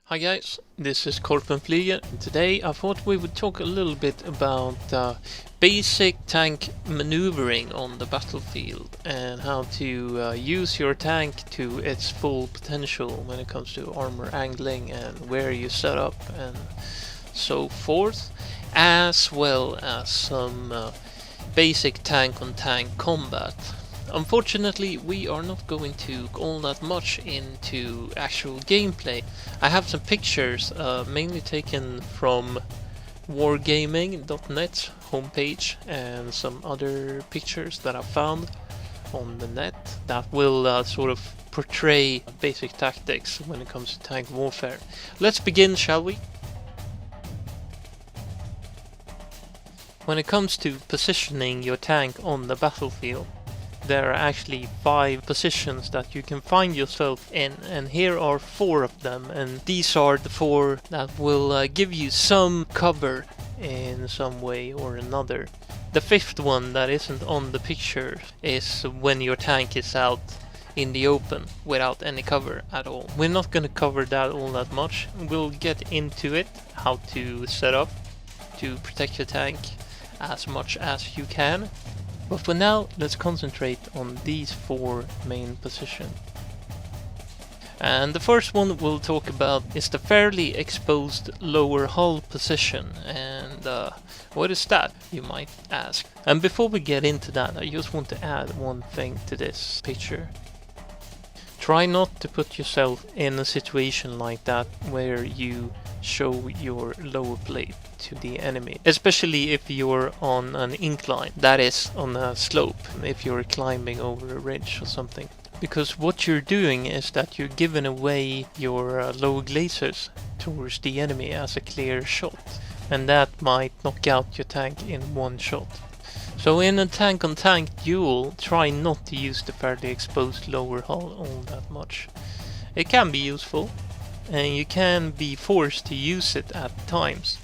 Hi guys, this is Korpen. Today I thought we would talk a little bit about basic tank maneuvering on the battlefield and how to use your tank to its full potential when it comes to armor angling and where you set up and so forth, as well as some basic tank-on-tank combat. Unfortunately, we are not going to go all that much into actual gameplay. I have some pictures, mainly taken from wargaming.net homepage, and some other pictures that I found on the net that will sort of portray basic tactics when it comes to tank warfare. Let's begin, shall we? When it comes to positioning your tank on the battlefield, there are actually 5 positions that you can find yourself in, and here are 4 of them, and these are the 4 that will give you some cover in some way or another. The 5th one that isn't on the picture is when your tank is out in the open without any cover at all. We're not going to cover that all that much. We'll get into it, how to set up to protect your tank as much as you can. But for now, let's concentrate on these 4 main positions. And the first one we'll talk about is the fairly exposed lower hull position. And what is that, you might ask? And before we get into that, I just want to add one thing to this picture. Try not to put yourself in a situation like that where you show your lower plate to the enemy, especially if you're on an incline, that is on a slope, if you're climbing over a ridge or something, because what you're doing is that you're giving away your lower glaciers towards the enemy as a clear shot, and that might knock out your tank in one shot. So in a tank-on-tank duel, try not to use the fairly exposed lower hull all that much. It can be useful, and you can be forced to use it at times,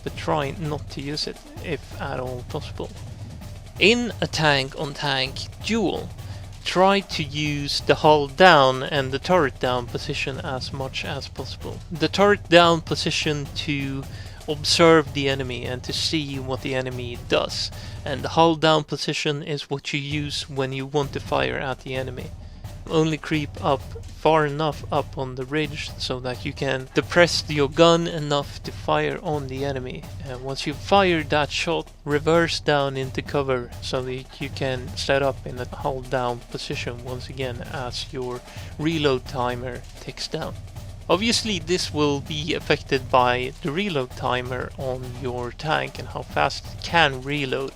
but try not to use it if at all possible. In a tank-on-tank duel, try to use the hull down and the turret down position as much as possible. The turret down position to observe the enemy and to see what the enemy does, and the hull down position is what you use when you want to fire at the enemy. Only creep up far enough up on the ridge so that you can depress your gun enough to fire on the enemy, and once you fire that shot, reverse down into cover so that you can set up in a hull down position once again as your reload timer ticks down. Obviously this will be affected by the reload timer on your tank and how fast it can reload.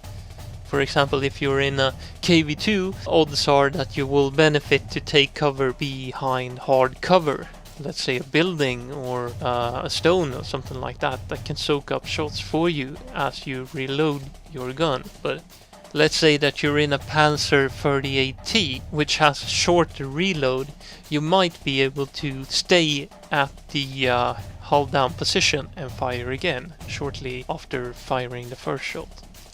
For example, if you're in a KV2, odds are that you will benefit to take cover behind hard cover. Let's say a building or a stone or something like that that can soak up shots for you as you reload your gun. But let's say that you're in a Panther 38T, which has a shorter reload, you might be able to stay at the hull down position and fire again shortly after firing the first shot.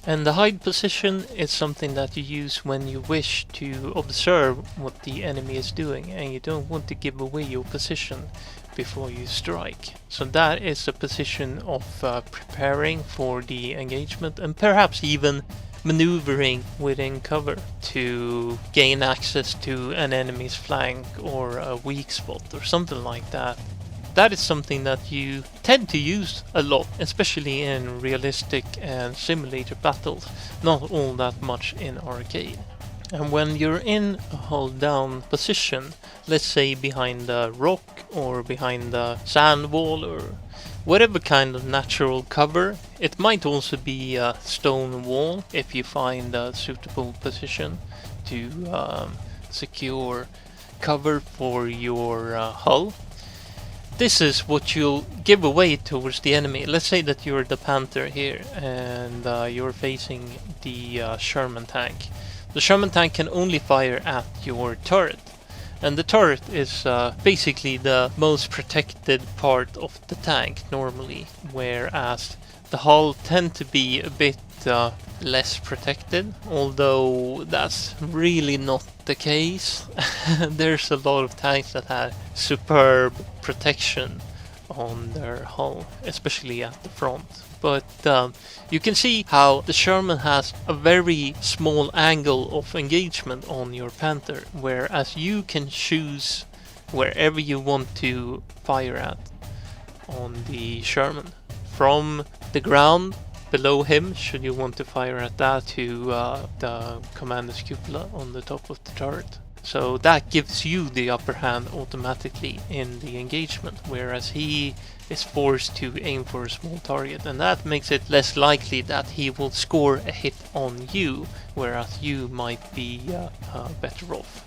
And the hide position is something that you use when you wish to observe what the enemy is doing and you don't want to give away your position before you strike. So that is a position of preparing for the engagement and perhaps even maneuvering within cover to gain access to an enemy's flank or a weak spot or something like that. That is something that you tend to use a lot, especially in realistic and simulator battles, not all that much in arcade. And when you're in a hull down position, let's say behind a rock or behind a sand wall or whatever kind of natural cover, it might also be a stone wall if you find a suitable position to secure cover for your hull. This is what you'll give away towards the enemy. Let's say that you're the Panther here and you're facing the Sherman tank. The Sherman tank can only fire at your turret, and the turret is basically the most protected part of the tank normally, whereas the hull tend to be a bit less protected, although that's really not the case. There's a lot of tanks that have superb protection on their hull, especially at the front. But you can see how the Sherman has a very small angle of engagement on your Panther, whereas you can choose wherever you want to fire at on the Sherman. From the ground below him, should you want to fire at that, to the commander's cupola on the top of the turret. So that gives you the upper hand automatically in the engagement, whereas he is forced to aim for a small target, and that makes it less likely that he will score a hit on you, whereas you might be better off.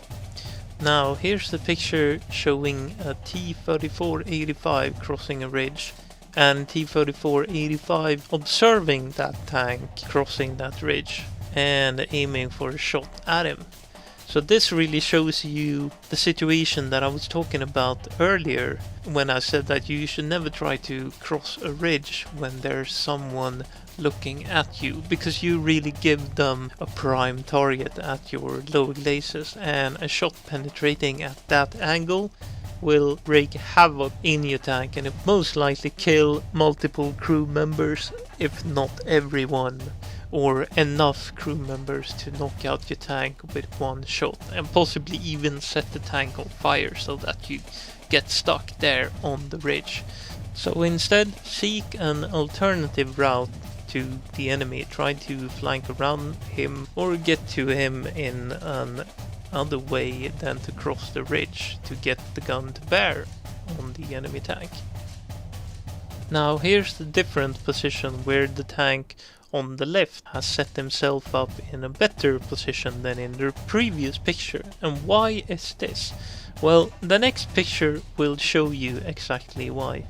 Now here's the picture showing a T-34-85 crossing a ridge, and T-34-85 observing that tank crossing that ridge and aiming for a shot at him. So this really shows you the situation that I was talking about earlier when I said that you should never try to cross a ridge when there's someone looking at you, because you really give them a prime target at your low glacis, and a shot penetrating at that angle will wreak havoc in your tank, and it most likely kill multiple crew members, if not everyone, or enough crew members to knock out your tank with one shot, and possibly even set the tank on fire so that you get stuck there on the ridge. So instead, seek an alternative route to the enemy. Try to flank around him or get to him in an other way than to cross the ridge to get the gun to bear on the enemy tank. Now here's the different position where the tank on the left has set himself up in a better position than in the previous picture. And why is this? Well, the next picture will show you exactly why.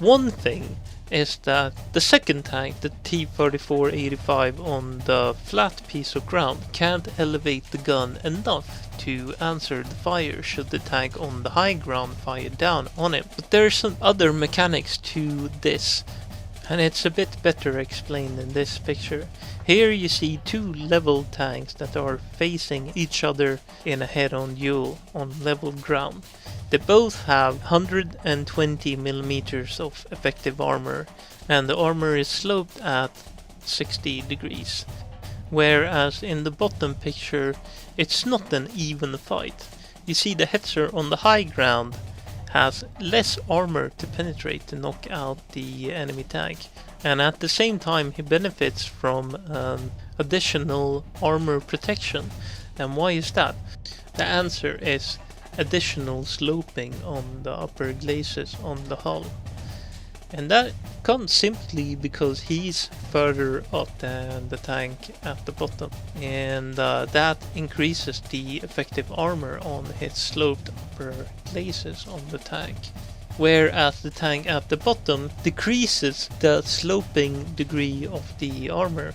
One thing is that the second tank, the T-34-85 on the flat piece of ground, can't elevate the gun enough to answer the fire should the tank on the high ground fire down on him. But there's some other mechanics to this, and it's a bit better explained in this picture. Here you see two level tanks that are facing each other in a head-on duel on level ground. They both have 120 millimeters of effective armor, and the armor is sloped at 60 degrees. Whereas in the bottom picture, it's not an even fight. You see the Hetzer on the high ground has less armor to penetrate to knock out the enemy tank, and at the same time he benefits from additional armor protection. And why is that? The answer is additional sloping on the upper glacis on the hull, and that comes simply because he's further up than the tank at the bottom, and that increases the effective armor on his sloped upper glacis on the tank, whereas the tank at the bottom decreases the sloping degree of the armor,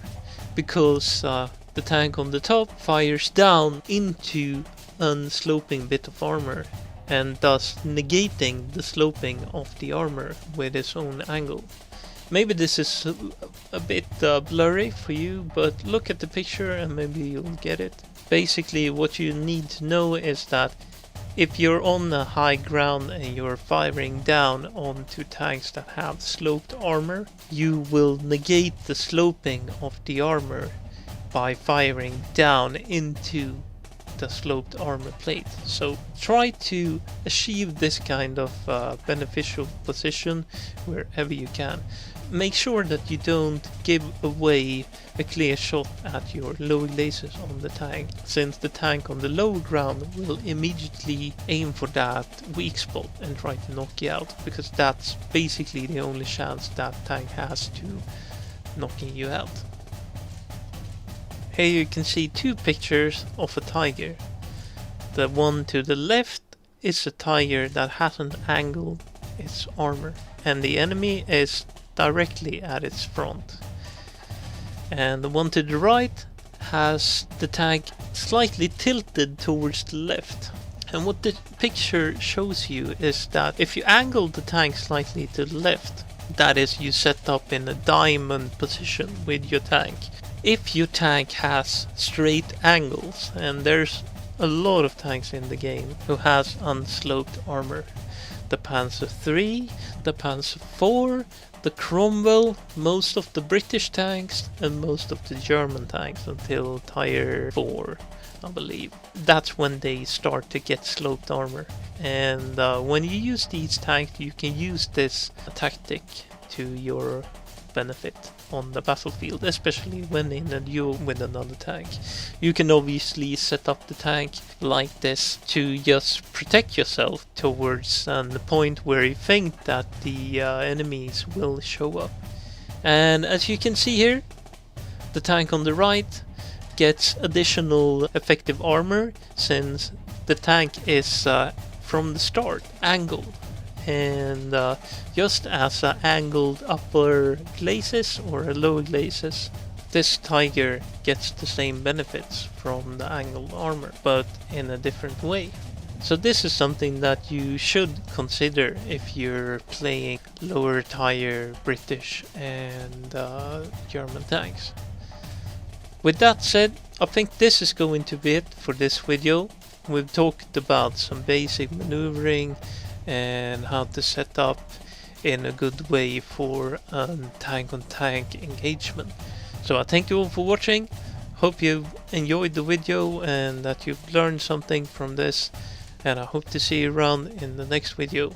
because the tank on the top fires down into a sloping bit of armor, and thus negating the sloping of the armor with its own angle. Maybe this is a bit blurry for you, but look at the picture and maybe you'll get it. Basically what you need to know is that if you're on the high ground and you're firing down onto tanks that have sloped armor, you will negate the sloping of the armor by firing down into the sloped armor plate. So try to achieve this kind of beneficial position wherever you can. Make sure that you don't give away a clear shot at your low glacis on the tank, since the tank on the low ground will immediately aim for that weak spot and try to knock you out, because that's basically the only chance that tank has to knocking you out. Here you can see two pictures of a tiger. The one to the left is a tiger that hasn't angled its armor, and the enemy is directly at its front. And the one to the right has the tank slightly tilted towards the left. And what the picture shows you is that if you angle the tank slightly to the left, that is, you set up in a diamond position with your tank. If your tank has straight angles, and there's a lot of tanks in the game who has unsloped armor, the Panther 3, the Panther 4, the Cromwell, most of the British tanks, and most of the German tanks until tier 4, I believe. That's when they start to get sloped armor. And when you use these tanks, you can use this tactic to your benefit on the battlefield, especially when in a duel with another tank. You can obviously set up the tank like this to just protect yourself towards the point where you think that the enemies will show up. And as you can see here, the tank on the right gets additional effective armor since the tank is from the start angled. And just as angled upper glacis or lower glacis, this tiger gets the same benefits from the angled armor, but in a different way. So this is something that you should consider if you're playing lower tier British and German tanks. With that said, I think this is going to be it for this video. We've talked about some basic maneuvering and how to set up in a good way for a tank-on-tank engagement. So I thank you all for watching. Hope you enjoyed the video and that you've learned something from this, and I hope to see you around in the next video.